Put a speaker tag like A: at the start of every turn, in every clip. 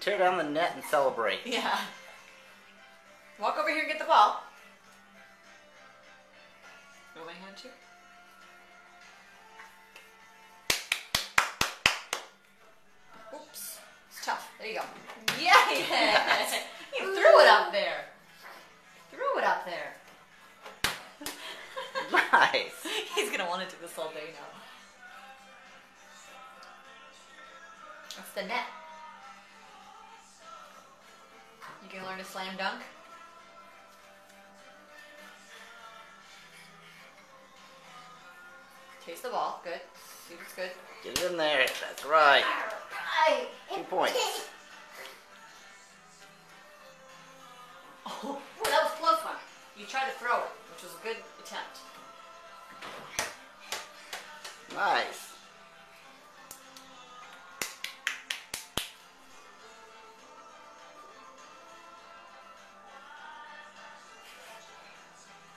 A: tear down the net and celebrate.
B: Yeah. Walk over here and get the ball. You want my hand too? Oops. It's tough. There you go. Yes! You threw it up there. Threw it up there.
A: Nice.
B: He's going to want to do this all day now. That's the net. You can learn to slam dunk. Taste the ball. Good. See if it's good.
A: Get it in there. That's right.
B: Right.
A: 2 points.
B: Oh, that was a close one. You tried to throw it, which was a good attempt.
A: Nice.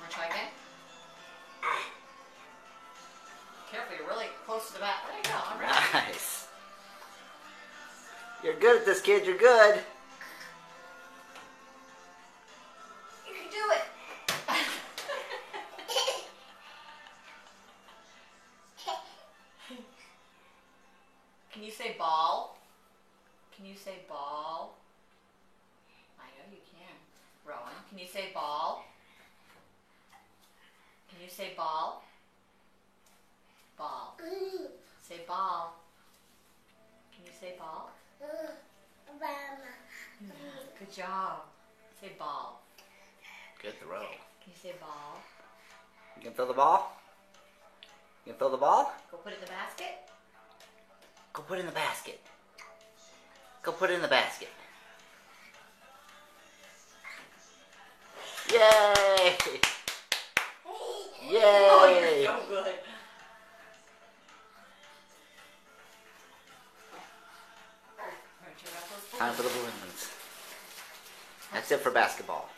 B: Want to try again? Careful, you're really close to the bat. There you go. All right.
A: Nice. You're good at this, kid. You're good.
B: You can do it. Can you say ball? Can you say ball? I know you can. Rowan, can you say ball? Can you say ball? Ball. Say ball. Can you say ball? Good job. Say ball.
A: Good throw.
B: Can you say ball?
A: You can throw the ball? You can throw the ball?
B: Go put it in the basket.
A: Go put it in the basket. Go put it in the basket. Yay! Yay!
B: Oh, you're so good.
A: Time for the balloons. That's it for basketball.